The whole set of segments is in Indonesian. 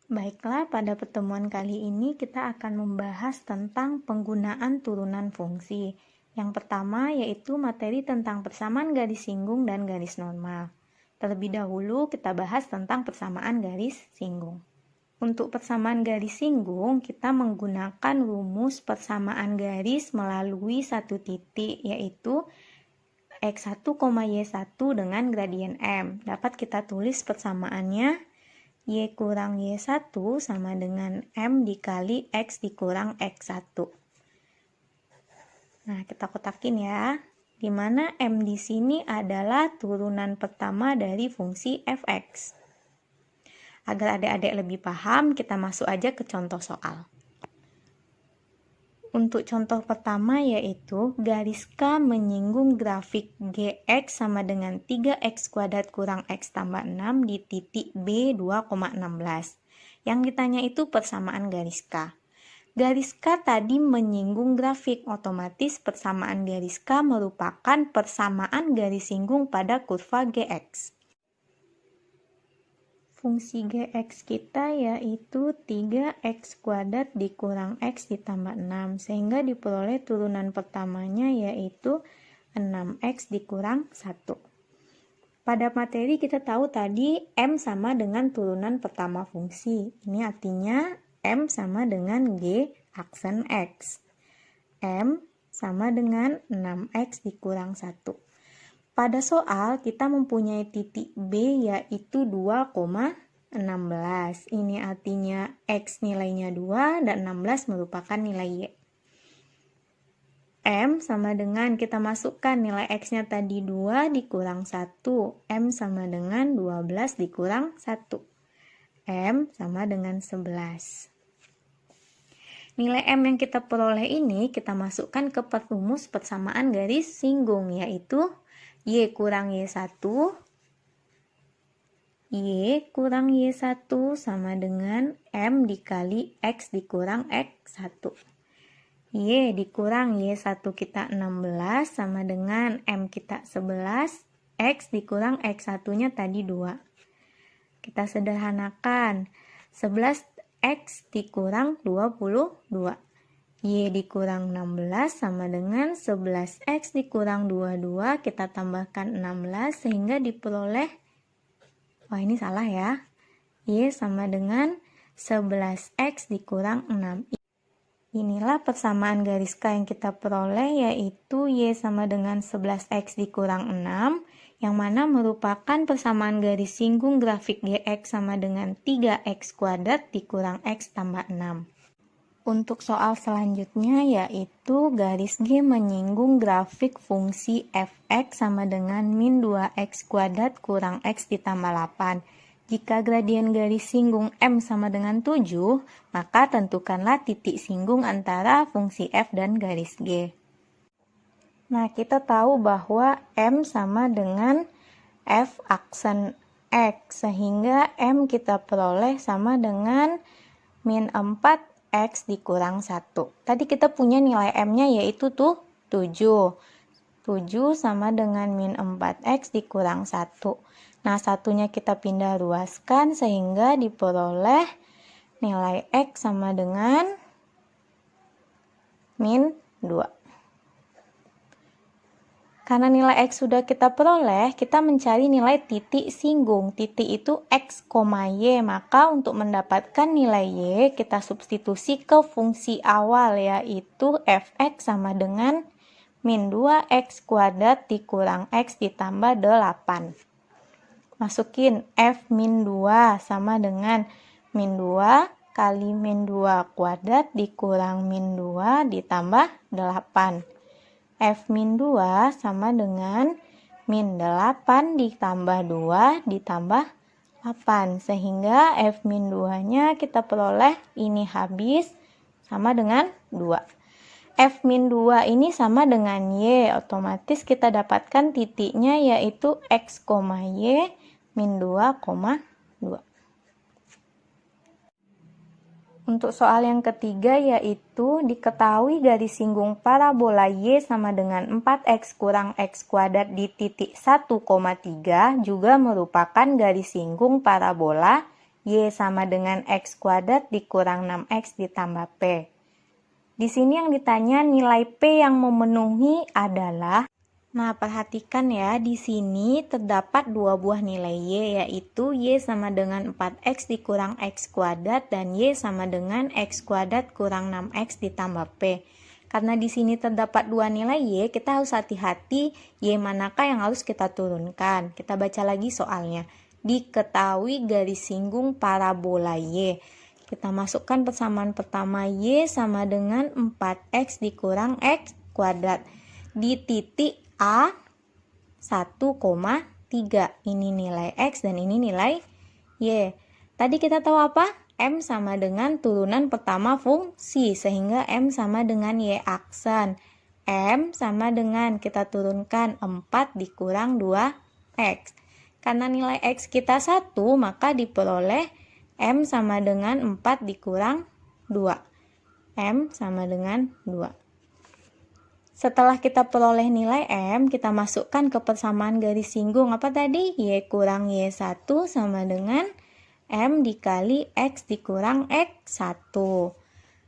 Baiklah, pada pertemuan kali ini kita akan membahas tentang penggunaan turunan fungsi. Yang pertama yaitu materi tentang persamaan garis singgung dan garis normal. Terlebih dahulu kita bahas tentang persamaan garis singgung. Untuk persamaan garis singgung, kita menggunakan rumus persamaan garis melalui satu titik, yaitu X1, Y1 dengan gradien M. Dapat kita tulis persamaannya Y kurang Y1 sama dengan M dikali X dikurang X1. Nah, kita kotakin ya. Di mana M di sini adalah turunan pertama dari fungsi fx. Agar adik-adik lebih paham, kita masuk aja ke contoh soal. Untuk contoh pertama yaitu garis K menyinggung grafik Gx sama dengan 3x kuadrat kurang x tambah 6 di titik B 2,16. Yang ditanya itu persamaan garis K. Garis K tadi menyinggung grafik, otomatis persamaan garis K merupakan persamaan garis singgung pada kurva Gx. Fungsi Gx kita yaitu 3x kuadrat dikurang x ditambah 6, sehingga diperoleh turunan pertamanya yaitu 6x dikurang 1. Pada materi kita tahu tadi M sama dengan turunan pertama fungsi. Ini artinya M sama dengan G aksen X. M sama dengan 6x dikurang 1. Pada soal, kita mempunyai titik B yaitu 2,16. Ini artinya X nilainya 2 dan 16 merupakan nilai Y. M sama dengan, kita masukkan nilai X-nya tadi 2 dikurang 1. M sama dengan 12 dikurang 1. M sama dengan 11. Nilai M yang kita peroleh ini kita masukkan ke rumus persamaan garis singgung, yaitu Y kurang Y1, Y kurang Y1 sama dengan M dikali X dikurang X1. Y dikurang Y1 kita 16 sama dengan M kita 11, X dikurang X1-nya tadi 2. Kita sederhanakan, 11X dikurang 22. Y dikurang 16 sama dengan 11X dikurang 22, kita tambahkan 16 sehingga diperoleh, wah ini salah ya, Y sama dengan 11X dikurang 6. Inilah persamaan garis K yang kita peroleh, yaitu Y sama dengan 11X dikurang 6, yang mana merupakan persamaan garis singgung grafik Gx sama dengan 3x kuadrat dikurang x tambah 6. Untuk soal selanjutnya yaitu garis G menyinggung grafik fungsi fx sama dengan min 2x kuadrat kurang x ditambah 8. Jika gradien garis singgung M sama dengan 7, maka tentukanlah titik singgung antara fungsi f dan garis G. Nah, kita tahu bahwa M sama dengan f aksen x, sehingga M kita peroleh sama dengan min 4 X dikurang 1. Tadi kita punya nilai M-nya yaitu 7. 7 sama dengan min 4X dikurang 1. Nah, satunya kita pindah ruaskan sehingga diperoleh nilai X sama dengan min 2. Karena nilai X sudah kita peroleh, kita mencari nilai titik singgung. Titik itu X, Y, maka untuk mendapatkan nilai Y, kita substitusi ke fungsi awal, yaitu fx sama dengan min 2x kuadrat dikurang x ditambah 8. Masukin f min 2 sama dengan min 2 kali min 2 kuadrat dikurang min 2 ditambah 8. F min 2 sama dengan min 8 ditambah 2 ditambah 8. Sehingga F min 2-nya kita peroleh ini habis sama dengan 2. F min 2 ini sama dengan Y. Otomatis kita dapatkan titiknya yaitu X, Y min 2, 2. Untuk soal yang ketiga yaitu diketahui garis singgung parabola Y sama dengan 4x kurang x kuadrat di titik 1,3 juga merupakan garis singgung parabola Y sama dengan X kuadrat dikurang 6X ditambah P. Di sini yang ditanya nilai P yang memenuhi adalah, nah perhatikan ya, di sini terdapat dua buah nilai Y, yaitu Y sama dengan 4X dikurang X kuadrat dan Y sama dengan X kuadrat kurang 6X ditambah P. Karena di sini terdapat dua nilai Y, kita harus hati-hati Y manakah yang harus kita turunkan. Kita baca lagi soalnya. Diketahui garis singgung parabola Y. Kita masukkan persamaan pertama, Y sama dengan 4X dikurang X kuadrat. Di titik A 1,3. Ini nilai X dan ini nilai Y. Tadi kita tahu apa? M sama dengan turunan pertama fungsi, sehingga M sama dengan Y aksen. M sama dengan kita turunkan 4 dikurang 2X. Karena nilai X kita 1, maka diperoleh M sama dengan 4 dikurang 2. M sama dengan 2. Setelah kita peroleh nilai M, kita masukkan ke persamaan garis singgung. Apa tadi? Y kurang Y1 sama dengan M dikali X dikurang X1.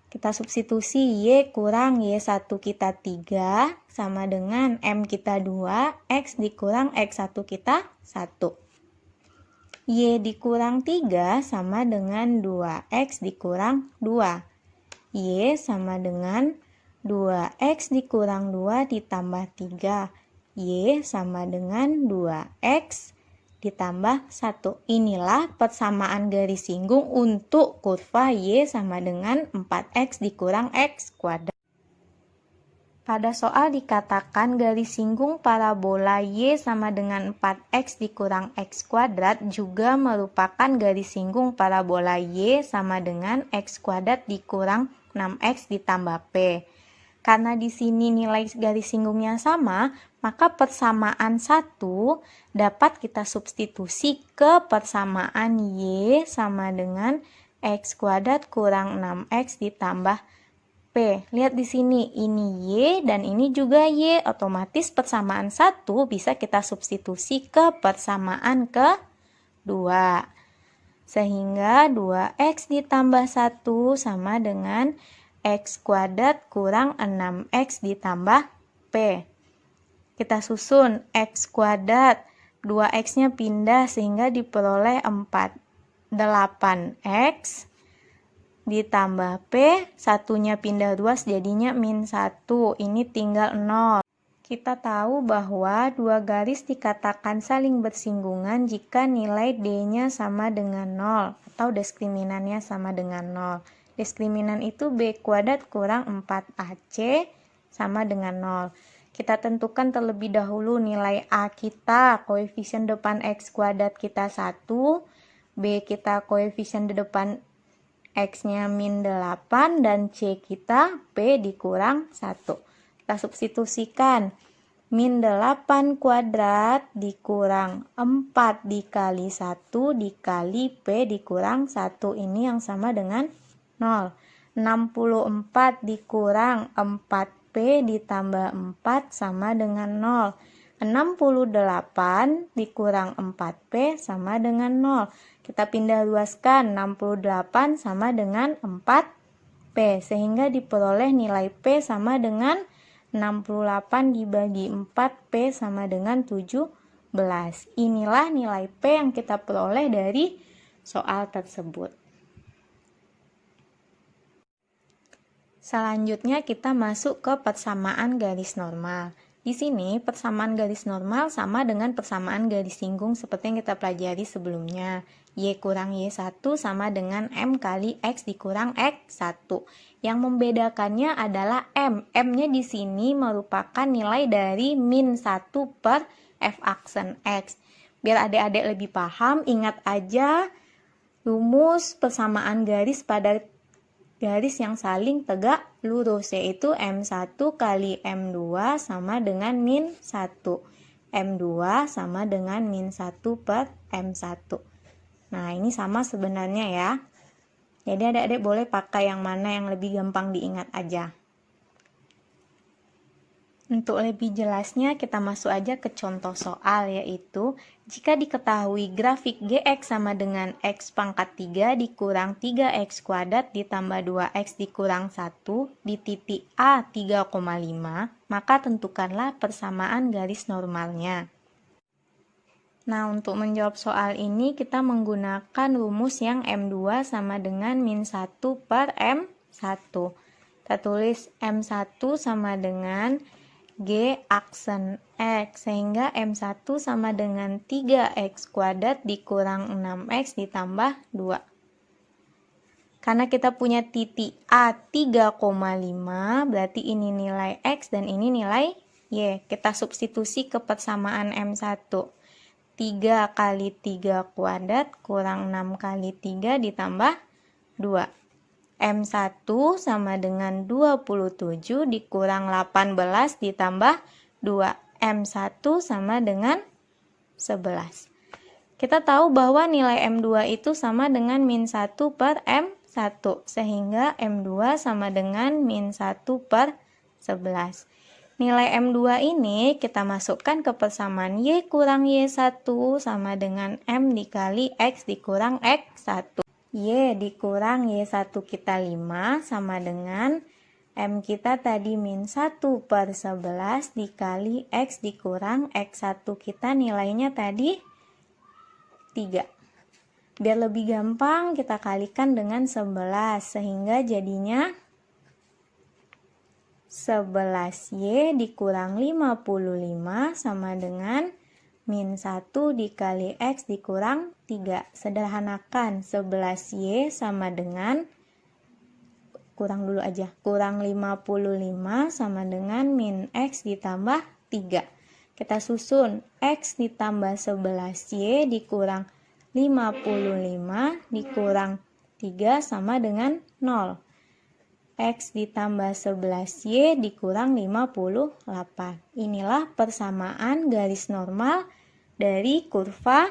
Kita substitusi Y kurang Y1 kita 3 sama dengan M kita 2, X dikurang X1 kita 1. Y dikurang 3 sama dengan 2X dikurang 2. Y sama dengan 2X dikurang 2 ditambah 3. Y sama dengan 2X ditambah 1. Inilah persamaan garis singgung untuk kurva Y sama dengan 4X dikurang X kuadrat. Pada soal dikatakan garis singgung parabola Y sama dengan 4X dikurang X kuadrat juga merupakan garis singgung parabola Y sama dengan X kuadrat dikurang 6X ditambah P. Karena di sini nilai garis singgungnya sama, maka persamaan 1 dapat kita substitusi ke persamaan Y sama dengan X kuadrat kurang 6X ditambah P. Lihat di sini, ini Y dan ini juga Y. Otomatis persamaan 1 bisa kita substitusi ke persamaan kedua. Sehingga 2X ditambah 1 sama dengan X kuadrat kurang 6X ditambah P. Kita susun X kuadrat, 2X-nya pindah sehingga diperoleh 8X ditambah P, satunya pindah 2 jadinya min 1, ini tinggal 0. Kita tahu bahwa dua garis dikatakan saling bersinggungan jika nilai D-nya sama dengan 0 atau diskriminannya sama dengan 0. Diskriminan itu B kuadrat kurang 4AC sama dengan 0. Kita tentukan terlebih dahulu nilai A kita, koefisien depan X kuadrat kita 1, B kita koefisien di depan X-nya min 8, dan C kita P dikurang 1. Kita substitusikan. Min 8 kuadrat dikurang 4 dikali 1 dikali P dikurang 1. Ini yang sama dengan 0. 64 dikurang 4P ditambah 4 sama dengan 0. 68 dikurang 4P sama dengan 0. Kita pindah luaskan, 68 sama dengan 4P. Sehingga diperoleh nilai P sama dengan 68 dibagi 4P sama dengan 17. Inilah nilai P yang kita peroleh dari soal tersebut. Selanjutnya kita masuk ke persamaan garis normal. Di sini persamaan garis normal sama dengan persamaan garis singgung seperti yang kita pelajari sebelumnya. Y kurang Y1 sama dengan M kali X dikurang X1. Yang membedakannya adalah M. M-nya di sini merupakan nilai dari min 1 per F aksen X. Biar adik-adik lebih paham, ingat aja rumus persamaan garis pada garis yang saling tegak lurus, yaitu M1 kali M2 sama dengan min 1. M2 sama dengan min 1 per M1. Nah, ini sama sebenarnya ya. Jadi adik-adik boleh pakai yang mana yang lebih gampang diingat aja. Untuk lebih jelasnya kita masuk aja ke contoh soal, yaitu jika diketahui grafik Gx sama dengan X pangkat 3 dikurang 3X kuadrat ditambah 2X dikurang 1 di titik A 3,5, maka tentukanlah persamaan garis normalnya. Nah, untuk menjawab soal ini kita menggunakan rumus yang M2 sama dengan min 1 per M1. Kita tulis M1 sama dengan G aksen X, sehingga M1 sama dengan 3X kuadrat dikurang 6X ditambah 2. Karena kita punya titik A 3,5, berarti ini nilai X dan ini nilai Y. Kita substitusi ke persamaan M1. 3 kali 3 kuadrat kurang 6 kali 3 ditambah 2. M1 sama dengan 27 dikurang 18 ditambah 2. M1 sama dengan 11. Kita tahu bahwa nilai M2 itu sama dengan min 1 per M1, sehingga M2 sama dengan min 1 per 11. Nilai M2 ini kita masukkan ke persamaan Y kurang Y1 sama dengan M dikali X dikurang X1. Y dikurang Y1 kita 5 sama dengan M kita tadi min 1 per 11 dikali X dikurang X1 kita nilainya tadi 3. Biar lebih gampang kita kalikan dengan 11 sehingga jadinya 11Y dikurang 55 sama dengan min 1 dikali X dikurang 3. Sederhanakan 11Y sama dengan, kurang 55 sama dengan min X ditambah 3. Kita susun X ditambah 11Y dikurang 55 dikurang 3 sama dengan 0. X ditambah 11Y dikurang 58. Inilah persamaan garis normal dari kurva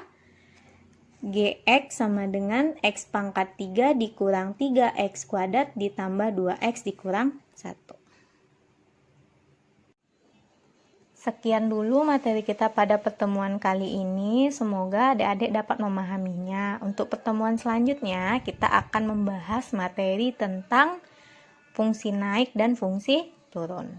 Gx sama dengan X pangkat 3 dikurang 3X kuadrat ditambah 2X dikurang 1. Sekian dulu materi kita pada pertemuan kali ini. Semoga adik-adik dapat memahaminya. Untuk pertemuan selanjutnya, kita akan membahas materi tentang fungsi naik dan fungsi turun.